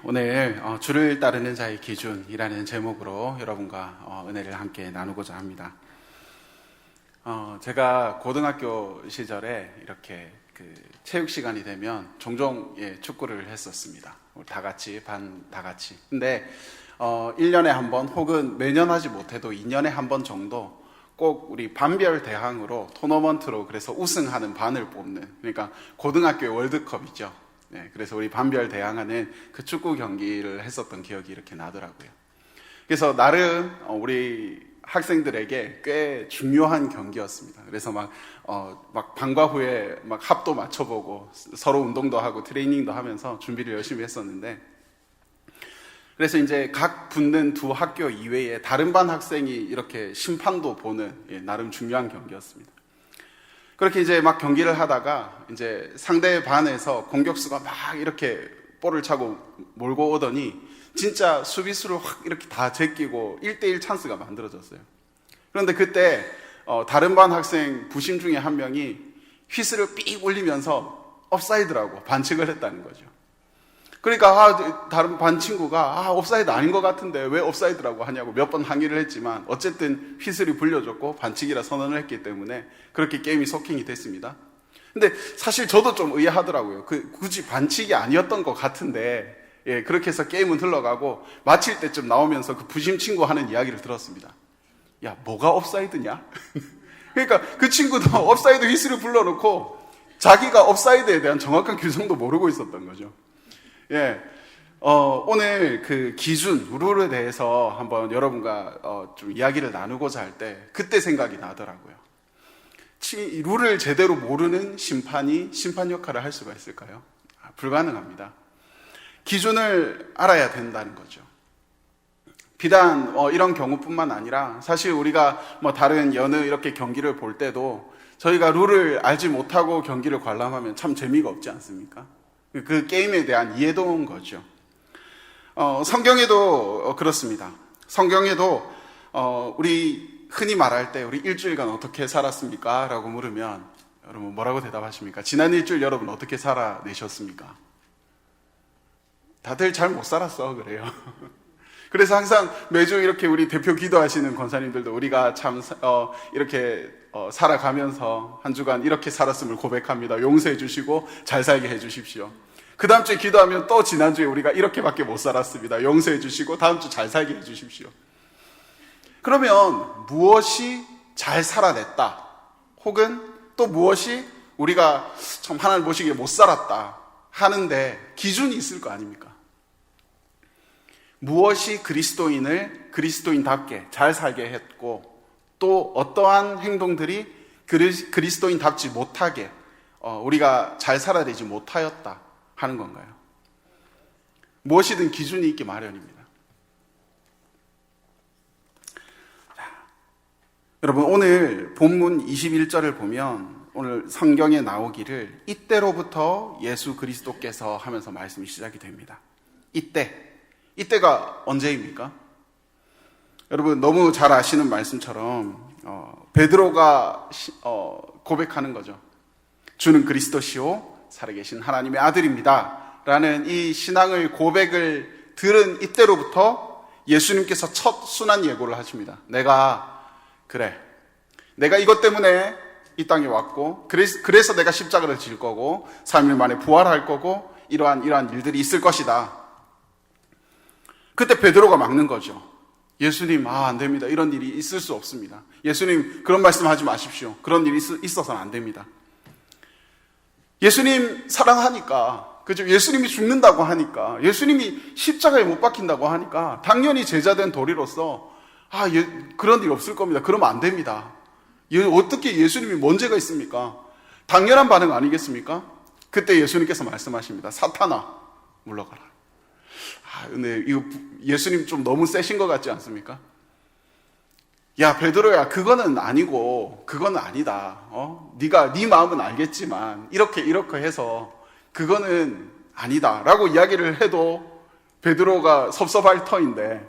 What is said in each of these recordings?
오늘 주를 따르는 자의 기준이라는 제목으로 여러분과 은혜를 함께 나누고자 합니다. 제가 고등학교 시절에 이렇게 체육 시간이 되면 종종 축구를 했었습니다. 다 같이, 반 다 같이. 근데 1년에 한 번 혹은 매년 하지 못해도 2년에 한 번 정도 꼭 우리 반별 대항으로 토너먼트로 그래서 우승하는 반을 뽑는, 그러니까 고등학교의 월드컵이죠. 네, 그래서 우리 반별 대항하는 그 축구 경기를 했었던 기억이 이렇게 나더라고요. 그래서 나름 우리 학생들에게 꽤 중요한 경기였습니다. 그래서 막 방과 후에 막 합도 맞춰보고 서로 운동도 하고 트레이닝도 하면서 준비를 열심히 했었는데, 그래서 이제 각 붙는 두 학교 이외에 다른 반 학생이 이렇게 심판도 보는 나름 중요한 경기였습니다. 그렇게 이제 막 경기를 하다가 이제 상대 반에서 공격수가 막 이렇게 볼을 차고 몰고 오더니 진짜 수비수를 확 이렇게 다 제끼고 1대1 찬스가 만들어졌어요. 그런데 그때 다른 반 학생 부심 중에 한 명이 휘슬을 삑 울리면서 업사이드라고 반칙을 했다는 거죠. 그러니까 다른 반 친구가 옵사이드 아닌 것 같은데 왜 옵사이드라고 하냐고 몇 번 항의를 했지만 어쨌든 휘슬이 불려줬고 반칙이라 선언을 했기 때문에 그렇게 게임이 소킹이 됐습니다. 근데 사실 저도 좀 의아하더라고요. 굳이 반칙이 아니었던 것 같은데 그렇게 해서 게임은 흘러가고 마칠 때쯤 나오면서 그 부심 친구 하는 이야기를 들었습니다. 야, 뭐가 옵사이드냐? 그러니까 그 친구도 옵사이드 휘슬을 불러놓고 자기가 옵사이드에 대한 정확한 규정도 모르고 있었던 거죠. 오늘 그 기준, 룰에 대해서 한번 여러분과 좀 이야기를 나누고자 할 때 그때 생각이 나더라고요. 룰을 제대로 모르는 심판이 심판 역할을 할 수가 있을까요? 불가능합니다. 기준을 알아야 된다는 거죠. 비단 이런 경우뿐만 아니라 사실 우리가 다른 여느 이렇게 경기를 볼 때도 저희가 룰을 알지 못하고 경기를 관람하면 참 재미가 없지 않습니까? 그 게임에 대한 이해도 온 거죠. 성경에도 그렇습니다. 성경에도 우리 흔히 말할 때 우리 일주일간 어떻게 살았습니까? 라고 물으면 여러분 뭐라고 대답하십니까? 지난 일주일 여러분 어떻게 살아내셨습니까? 다들 잘 못 살았어 그래요. 그래서 항상 매주 이렇게 우리 대표 기도하시는 권사님들도 우리가 참 이렇게 살아가면서 한 주간 이렇게 살았음을 고백합니다. 용서해 주시고 잘 살게 해 주십시오. 그 다음 주에 기도하면 또 지난주에 우리가 이렇게밖에 못 살았습니다. 용서해 주시고 다음 주 잘 살게 해 주십시오. 그러면 무엇이 잘 살아냈다, 혹은 또 무엇이 우리가 참 하나님 보시기에 못 살았다 하는데 기준이 있을 거 아닙니까? 무엇이 그리스도인을 그리스도인답게 잘 살게 했고 또 어떠한 행동들이 그리스도인답지 못하게 우리가 잘 살아내지 못하였다 하는 건가요? 무엇이든 기준이 있기 마련입니다. 여러분 오늘 본문 21절을 보면 오늘 성경에 나오기를 이때로부터 예수 그리스도께서 하면서 말씀이 시작이 됩니다. 이때가 언제입니까? 여러분 너무 잘 아시는 말씀처럼 베드로가 고백하는 거죠. 주는 그리스도시요 살아계신 하나님의 아들입니다 라는 이 신앙의 고백을 들은 이때로부터 예수님께서 첫 순한 예고를 하십니다. 내가 이것 때문에 이 땅에 왔고 그래서 내가 십자가를 질 거고 3일 만에 부활할 거고 이러한 일들이 있을 것이다. 그때 베드로가 막는 거죠. 예수님, 안 됩니다. 이런 일이 있을 수 없습니다. 예수님, 그런 말씀하지 마십시오. 그런 일이 있어서는 안 됩니다. 예수님 사랑하니까, 그죠? 예수님이 죽는다고 하니까, 예수님이 십자가에 못 박힌다고 하니까, 당연히 제자된 도리로서, 그런 일 없을 겁니다. 그러면 안 됩니다. 어떻게 예수님이 뭔 죄가 있습니까? 당연한 반응 아니겠습니까? 그때 예수님께서 말씀하십니다. 사탄아, 물러가라. 근데 이거 예수님 좀 너무 세신 것 같지 않습니까? 야 베드로야, 그거는 아니고 그거는 아니다. 네가 네 마음은 알겠지만 이렇게 해서 그거는 아니다라고 이야기를 해도 베드로가 섭섭할 터인데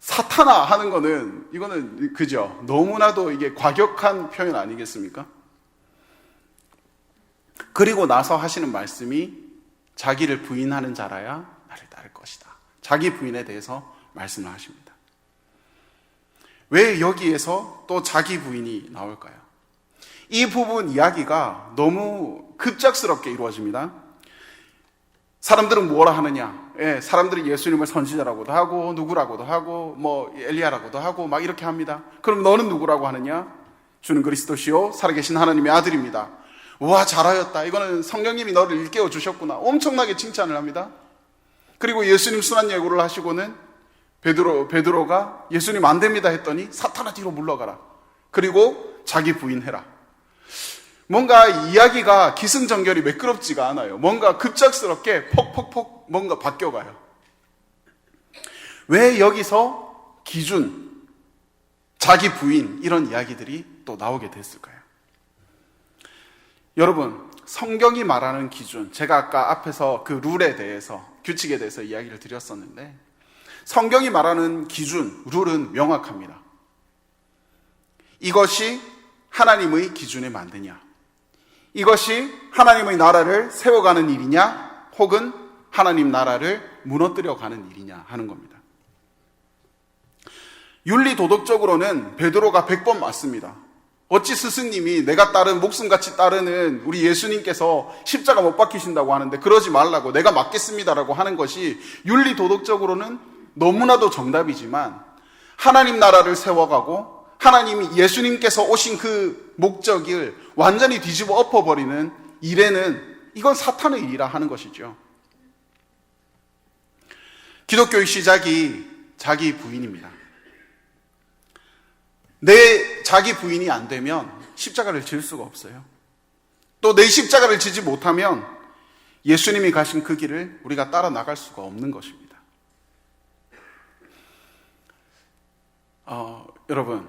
사탄아 하는 거는 이거는 그죠? 너무나도 이게 과격한 표현 아니겠습니까? 그리고 나서 하시는 말씀이 자기를 부인하는 자라야 나를 따를 것이다. 자기 부인에 대해서 말씀을 하십니다. 왜 여기에서 또 자기 부인이 나올까요? 이 부분 이야기가 너무 급작스럽게 이루어집니다. 사람들은 뭐라 하느냐? 사람들이 예수님을 선지자라고도 하고 누구라고도 하고 뭐 엘리야라고도 하고 막 이렇게 합니다. 그럼 너는 누구라고 하느냐? 주는 그리스도시요 살아계신 하나님의 아들입니다. 와, 잘하였다. 이거는 성령님이 너를 일깨워 주셨구나. 엄청나게 칭찬을 합니다. 그리고 예수님 순환 예고를 하시고는 베드로가 예수님 안 됩니다 했더니 사탄아 뒤로 물러가라. 그리고 자기 부인해라. 뭔가 이야기가 기승전결이 매끄럽지가 않아요. 뭔가 급작스럽게 퍽퍽퍽 뭔가 바뀌어가요. 왜 여기서 기준, 자기 부인 이런 이야기들이 또 나오게 됐을까요? 여러분, 성경이 말하는 기준, 제가 아까 앞에서 그 룰에 대해서, 규칙에 대해서 이야기를 드렸었는데 성경이 말하는 기준, 룰은 명확합니다. 이것이 하나님의 기준에 맞느냐? 이것이 하나님의 나라를 세워가는 일이냐? 혹은 하나님 나라를 무너뜨려가는 일이냐 하는 겁니다. 윤리도덕적으로는 베드로가 100번 맞습니다. 어찌 스승님이 내가 따른 목숨같이 따르는 우리 예수님께서 십자가 못 박히신다고 하는데 그러지 말라고 내가 맞겠습니다라고 하는 것이 윤리도덕적으로는 너무나도 정답이지만 하나님 나라를 세워가고 하나님이 예수님께서 오신 그 목적을 완전히 뒤집어 엎어버리는 일에는 이건 사탄의 일이라 하는 것이죠. 기독교의 시작이 자기 부인입니다. 내 자기 부인이 안 되면 십자가를 질 수가 없어요. 또 내 십자가를 지지 못하면 예수님이 가신 그 길을 우리가 따라 나갈 수가 없는 것입니다. 여러분,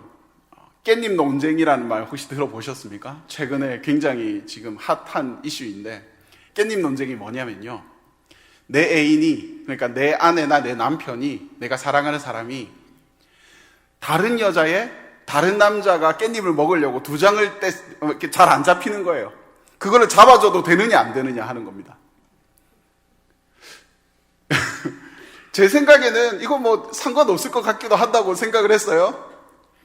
깻잎 논쟁이라는 말 혹시 들어보셨습니까? 최근에 굉장히 지금 핫한 이슈인데 깻잎 논쟁이 뭐냐면요, 내 애인이, 그러니까 내 아내나 내 남편이, 내가 사랑하는 사람이 다른 여자의 다른 남자가 깻잎을 먹으려고 두 장을 이렇게 잘 안 잡히는 거예요. 그거를 잡아줘도 되느냐 안 되느냐 하는 겁니다. 제 생각에는 이거 뭐 상관없을 것 같기도 한다고 생각을 했어요.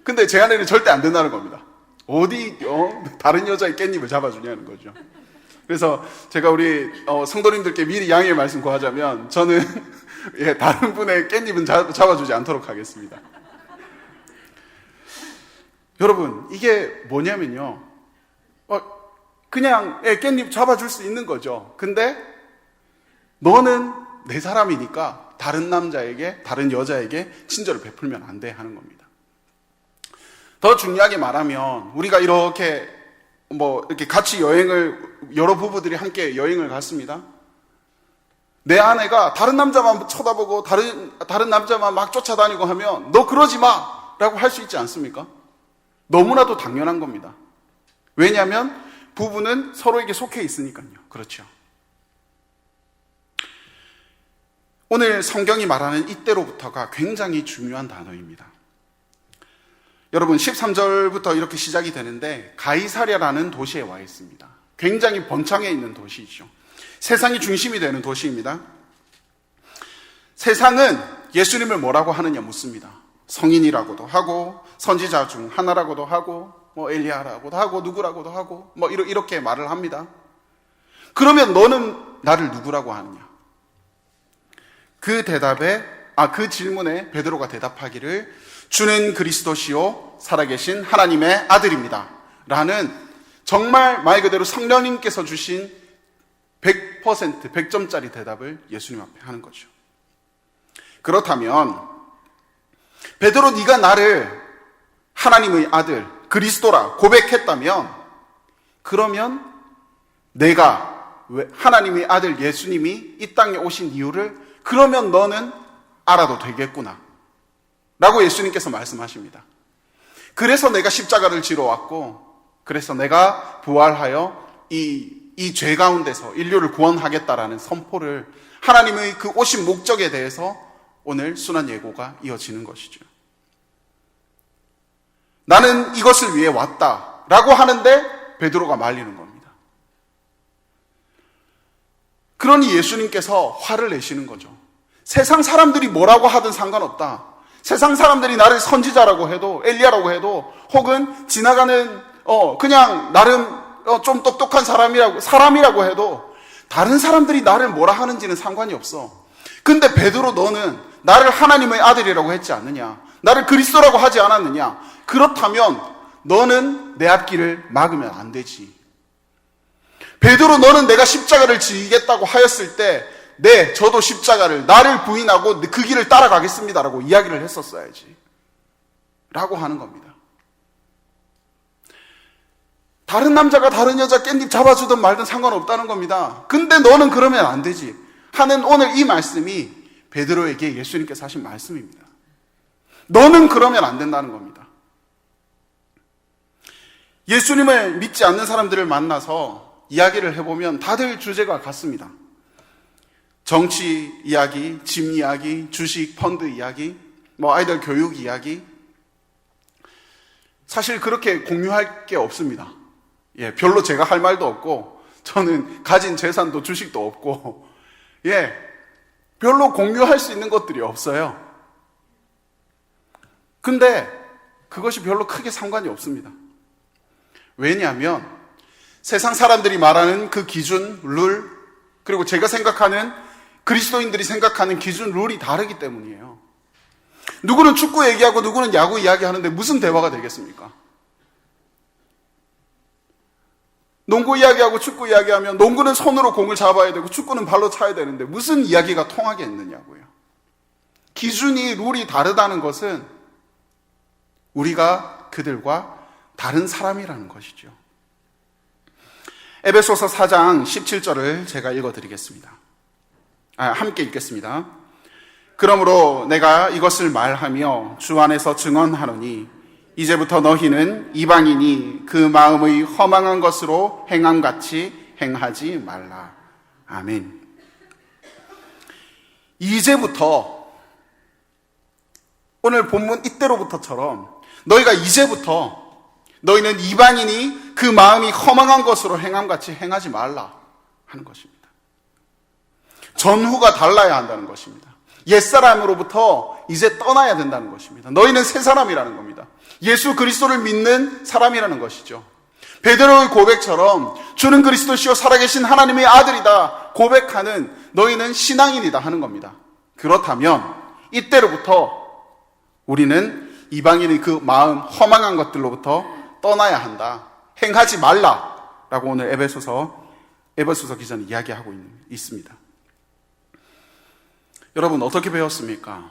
근데 제 아내는 절대 안 된다는 겁니다. 다른 여자의 깻잎을 잡아주냐는 거죠. 그래서 제가 우리 성도님들께 미리 양해의 말씀 구하자면 저는 다른 분의 깻잎은 잡아주지 않도록 하겠습니다. 여러분, 이게 뭐냐면요, 그냥 깻잎 잡아줄 수 있는 거죠. 근데 너는 내 사람이니까 다른 남자에게, 다른 여자에게 친절을 베풀면 안 돼 하는 겁니다. 더 중요하게 말하면 우리가 이렇게 이렇게 같이 여러 부부들이 함께 여행을 갔습니다. 내 아내가 다른 남자만 쳐다보고 다른 남자만 막 쫓아다니고 하면 너 그러지 마! 라고 할 수 있지 않습니까? 너무나도 당연한 겁니다. 왜냐하면 부부는 서로에게 속해 있으니까요. 그렇죠. 오늘 성경이 말하는 이때로부터가 굉장히 중요한 단어입니다. 여러분, 13절부터 이렇게 시작이 되는데 가이사랴라는 도시에 와 있습니다. 굉장히 번창해 있는 도시이죠. 세상이 중심이 되는 도시입니다. 세상은 예수님을 뭐라고 하느냐 묻습니다. 성인이라고도 하고 선지자 중 하나라고도 하고 엘리야라고도 하고 누구라고도 하고 이렇게 말을 합니다. 그러면 너는 나를 누구라고 하느냐? 그 질문에 베드로가 대답하기를 주는 그리스도시요 살아계신 하나님의 아들입니다 라는, 정말 말 그대로 성령님께서 주신 100%, 100점짜리 대답을 예수님 앞에 하는 거죠. 그렇다면 베드로, 네가 나를 하나님의 아들 그리스도라 고백했다면, 그러면 내가 하나님의 아들 예수님이 이 땅에 오신 이유를 그러면 너는 알아도 되겠구나 라고 예수님께서 말씀하십니다. 그래서 내가 십자가를 지러 왔고, 그래서 내가 부활하여 이 죄 가운데서 인류를 구원하겠다라는 선포를, 하나님의 그 오신 목적에 대해서 오늘 순환 예고가 이어지는 것이죠. 나는 이것을 위해 왔다라고 하는데 베드로가 말리는 겁니다. 그러니 예수님께서 화를 내시는 거죠. 세상 사람들이 뭐라고 하든 상관없다. 세상 사람들이 나를 선지자라고 해도, 엘리야라고 해도, 혹은 지나가는 그냥 나름 좀 똑똑한 사람이라고 해도 다른 사람들이 나를 뭐라 하는지는 상관이 없어. 근데 베드로, 너는 나를 하나님의 아들이라고 했지 않느냐? 나를 그리스도라고 하지 않았느냐? 그렇다면 너는 내 앞길을 막으면 안 되지. 베드로, 너는 내가 십자가를 지겠다고 하였을 때 네, 저도 십자가를, 나를 부인하고 그 길을 따라가겠습니다라고 이야기를 했었어야지 라고 하는 겁니다. 다른 남자가 다른 여자 깻잎 잡아주든 말든 상관없다는 겁니다. 근데 너는 그러면 안 되지 하는 오늘 이 말씀이 베드로에게 예수님께서 하신 말씀입니다. 너는 그러면 안 된다는 겁니다. 예수님을 믿지 않는 사람들을 만나서 이야기를 해보면 다들 주제가 같습니다. 정치 이야기, 집 이야기, 주식, 펀드 이야기, 아이들 교육 이야기. 사실 그렇게 공유할 게 없습니다. 별로 제가 할 말도 없고, 저는 가진 재산도 주식도 없고, 별로 공유할 수 있는 것들이 없어요. 근데 그것이 별로 크게 상관이 없습니다. 왜냐하면 세상 사람들이 말하는 그 기준, 룰, 그리고 제가 생각하는, 그리스도인들이 생각하는 기준, 룰이 다르기 때문이에요. 누구는 축구 얘기하고 누구는 야구 이야기하는데 무슨 대화가 되겠습니까? 농구 이야기하고 축구 이야기하면 농구는 손으로 공을 잡아야 되고 축구는 발로 차야 되는데 무슨 이야기가 통하겠느냐고요. 기준이, 룰이 다르다는 것은 우리가 그들과 다른 사람이라는 것이죠. 에베소서 4장 17절을 제가 읽어드리겠습니다. 함께 읽겠습니다. 그러므로 내가 이것을 말하며 주 안에서 증언하노니 이제부터 너희는 이방인이 그 마음의 허망한 것으로 행함같이 행하지 말라. 아멘. 이제부터, 오늘 본문 이때로부터처럼 너희가 이제부터 너희는 이방인이 그 마음이 허망한 것으로 행함같이 행하지 말라 하는 것입니다. 전후가 달라야 한다는 것입니다. 옛사람으로부터 이제 떠나야 된다는 것입니다. 너희는 새 사람이라는 겁니다. 예수 그리스도를 믿는 사람이라는 것이죠. 베드로의 고백처럼 주는 그리스도시요 살아계신 하나님의 아들이다 고백하는 너희는 신앙인이다 하는 겁니다. 그렇다면 이때로부터 우리는 이방인의 그 마음 허망한 것들로부터 떠나야 한다. 행하지 말라라고 오늘 에베소서 기자는 이야기하고 있습니다. 여러분 어떻게 배웠습니까?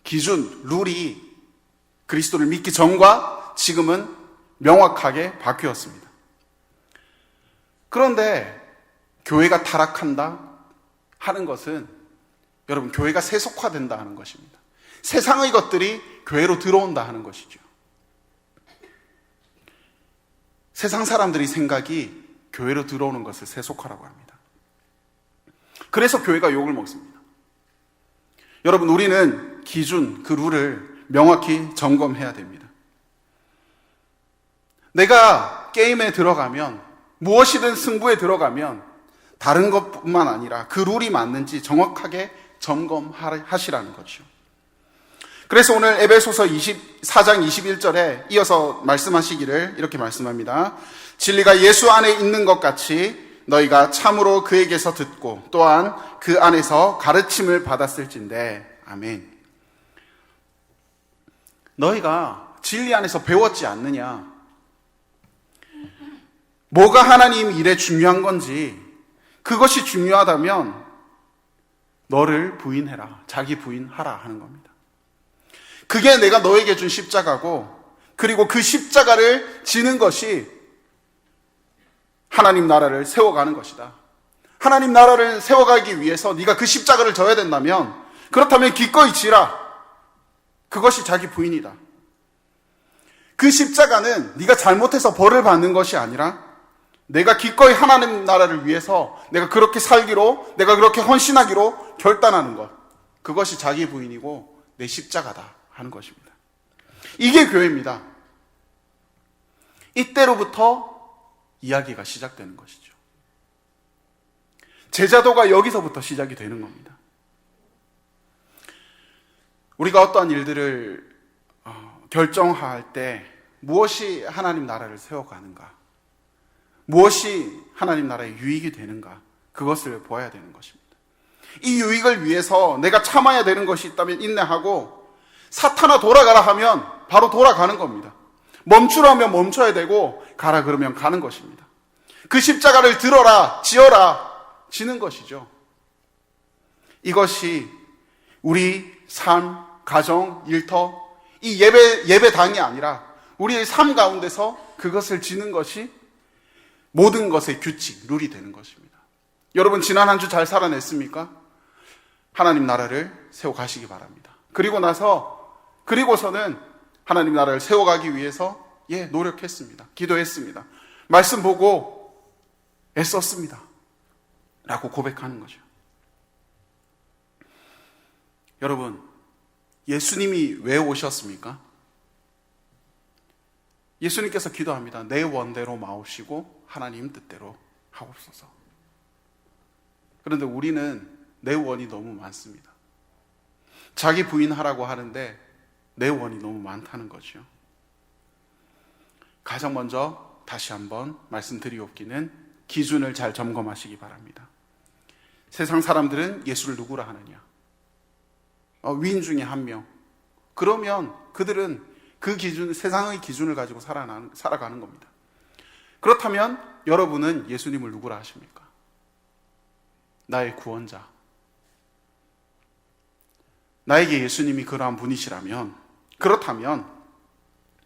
기준, 룰이 그리스도를 믿기 전과 지금은 명확하게 바뀌었습니다. 그런데 교회가 타락한다 하는 것은 여러분 교회가 세속화된다 하는 것입니다. 세상의 것들이 교회로 들어온다 하는 것이죠. 세상 사람들이 생각이 교회로 들어오는 것을 세속화라고 합니다. 그래서 교회가 욕을 먹습니다. 여러분 우리는 기준, 그 룰을 명확히 점검해야 됩니다. 내가 게임에 들어가면, 무엇이든 승부에 들어가면 다른 것뿐만 아니라 그 룰이 맞는지 정확하게 점검하시라는 거죠. 그래서 오늘 에베소서 4장 21절에 이어서 말씀하시기를 이렇게 말씀합니다. 진리가 예수 안에 있는 것 같이 너희가 참으로 그에게서 듣고 또한 그 안에서 가르침을 받았을진데. 아멘. 너희가 진리 안에서 배웠지 않느냐? 뭐가 하나님 일에 중요한 건지, 그것이 중요하다면 너를 부인해라, 자기 부인하라 하는 겁니다. 그게 내가 너에게 준 십자가고, 그리고 그 십자가를 지는 것이 하나님 나라를 세워가는 것이다. 하나님 나라를 세워가기 위해서 네가 그 십자가를 져야 된다면, 그렇다면 기꺼이 지라. 그것이 자기 부인이다. 그 십자가는 네가 잘못해서 벌을 받는 것이 아니라 내가 기꺼이 하나님 나라를 위해서 내가 그렇게 살기로, 내가 그렇게 헌신하기로 결단하는 것, 그것이 자기 부인이고 내 십자가다 하는 것입니다. 이게 교회입니다. 이때로부터 이야기가 시작되는 것이죠. 제자도가 여기서부터 시작이 되는 겁니다. 우리가 어떠한 일들을 결정할 때 무엇이 하나님 나라를 세워가는가, 무엇이 하나님 나라의 유익이 되는가, 그것을 보아야 되는 것입니다. 이 유익을 위해서 내가 참아야 되는 것이 있다면 인내하고, 사탄아 돌아가라 하면 바로 돌아가는 겁니다. 멈추라면 멈춰야 되고, 가라 그러면 가는 것입니다. 그 십자가를 들어라, 지어라, 지는 것이죠. 이것이 우리 삶, 가정, 일터, 이 예배당이 아니라 우리의 삶 가운데서 그것을 지는 것이 모든 것의 규칙, 룰이 되는 것입니다. 여러분, 지난 한 주 잘 살아냈습니까? 하나님 나라를 세워가시기 바랍니다. 그리고서는 하나님 나라를 세워가기 위해서 노력했습니다. 기도했습니다. 말씀 보고 애썼습니다. 라고 고백하는 거죠. 여러분, 예수님이 왜 오셨습니까? 예수님께서 기도합니다. 내 원대로 마옵시고 하나님 뜻대로 하옵소서. 그런데 우리는 내 원이 너무 많습니다. 자기 부인하라고 하는데 내 원이 너무 많다는 거죠. 가장 먼저 다시 한번 말씀드리옵기는 기준을 잘 점검하시기 바랍니다. 세상 사람들은 예수를 누구라 하느냐? 위인 중에 한 명. 그러면 그들은 그 기준, 세상의 기준을 가지고 살아가는 겁니다. 그렇다면 여러분은 예수님을 누구라 하십니까? 나의 구원자. 나에게 예수님이 그러한 분이시라면, 그렇다면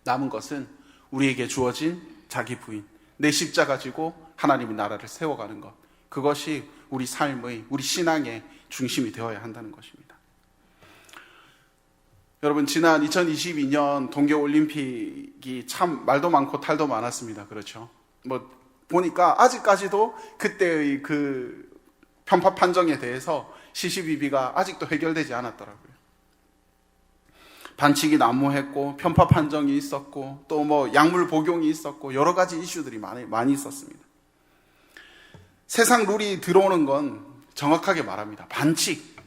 남은 것은 우리에게 주어진 자기 부인, 내 십자가 지고 하나님의 나라를 세워가는 것, 그것이 우리 삶의, 우리 신앙의 중심이 되어야 한다는 것입니다. 여러분, 지난 2022년 동계올림픽이 참 말도 많고 탈도 많았습니다. 그렇죠? 보니까 아직까지도 그때의 그 편파 판정에 대해서 시시비비가 아직도 해결되지 않았더라고요. 반칙이 난무했고, 편파 판정이 있었고, 또 약물 복용이 있었고, 여러 가지 이슈들이 많이 있었습니다. 세상 룰이 들어오는 건 정확하게 말합니다.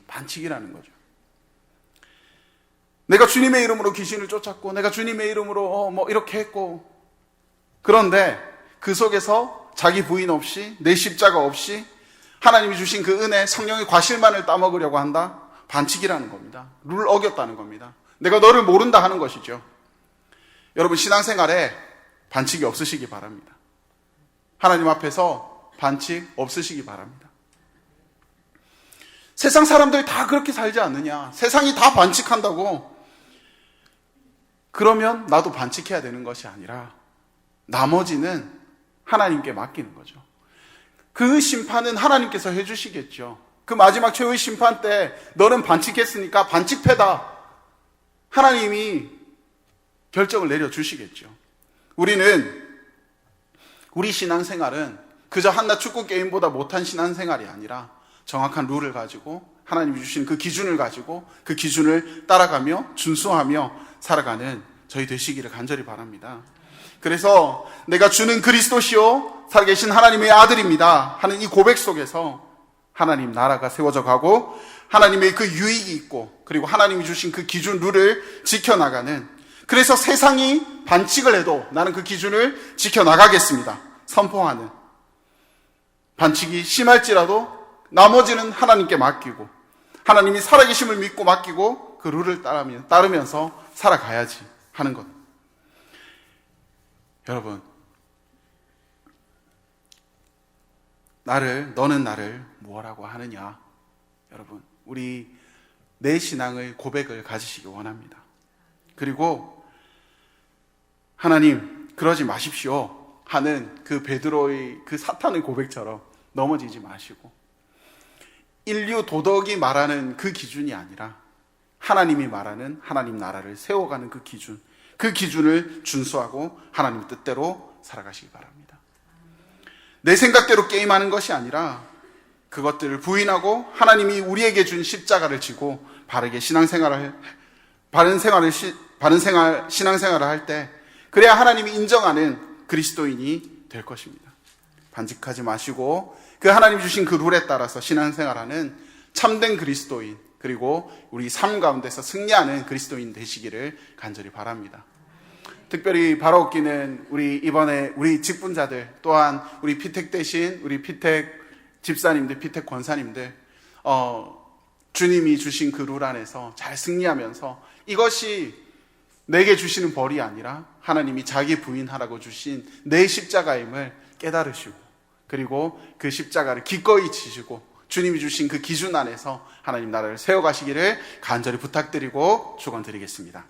반칙이라는 거죠. 내가 주님의 이름으로 귀신을 쫓았고, 내가 주님의 이름으로 이렇게 했고, 그런데 그 속에서 자기 부인 없이, 내 십자가 없이 하나님이 주신 그 은혜, 성령의 과실만을 따먹으려고 한다? 반칙이라는 겁니다. 룰을 어겼다는 겁니다. 내가 너를 모른다 하는 것이죠. 여러분, 신앙생활에 반칙이 없으시기 바랍니다. 하나님 앞에서 반칙 없으시기 바랍니다. 세상 사람들이 다 그렇게 살지 않느냐? 세상이 다 반칙한다고? 그러면 나도 반칙해야 되는 것이 아니라 나머지는 하나님께 맡기는 거죠. 그 심판은 하나님께서 해주시겠죠. 그 마지막 최후의 심판 때 너는 반칙했으니까 반칙패다, 하나님이 결정을 내려주시겠죠. 우리 신앙생활은 그저 한낱 축구 게임보다 못한 신앙생활이 아니라 정확한 룰을 가지고 하나님이 주신 그 기준을 가지고 그 기준을 따라가며 준수하며 살아가는 저희 되시기를 간절히 바랍니다. 그래서 내가 주는 그리스도시요 살아계신 하나님의 아들입니다 하는 이 고백 속에서 하나님 나라가 세워져 가고, 하나님의 그 유익이 있고, 그리고 하나님이 주신 그 기준 룰을 지켜나가는, 그래서 세상이 반칙을 해도 나는 그 기준을 지켜나가겠습니다 선포하는, 반칙이 심할지라도 나머지는 하나님께 맡기고, 하나님이 살아계심을 믿고 맡기고 그 룰을 따르면서 살아가야지 하는 것. 여러분, 너는 나를 무엇라고 하느냐? 여러분, 우리 내 신앙의 고백을 가지시기 원합니다. 그리고 하나님 그러지 마십시오 하는 그 베드로의 그 사탄의 고백처럼 넘어지지 마시고, 인류 도덕이 말하는 그 기준이 아니라 하나님이 말하는 하나님 나라를 세워가는 그 기준을 준수하고 하나님 뜻대로 살아가시기 바랍니다. 내 생각대로 게임하는 것이 아니라 그것들을 부인하고 하나님이 우리에게 준 십자가를 지고 바른 신앙생활을 할 때, 그래야 하나님이 인정하는 그리스도인이 될 것입니다. 반직하지 마시고 그 하나님 주신 그 룰에 따라서 신앙생활하는 참된 그리스도인, 그리고 우리 삶 가운데서 승리하는 그리스도인 되시기를 간절히 바랍니다. 특별히 바라옵기는 우리 이번에 우리 직분자들, 또한 우리 피택 대신 우리 피택 집사님들, 피택 권사님들, 주님이 주신 그 룰 안에서 잘 승리하면서 이것이 내게 주시는 벌이 아니라 하나님이 자기 부인하라고 주신 내 십자가임을 깨달으시고, 그리고 그 십자가를 기꺼이 지시고 주님이 주신 그 기준 안에서 하나님 나라를 세워가시기를 간절히 부탁드리고 축원드리겠습니다.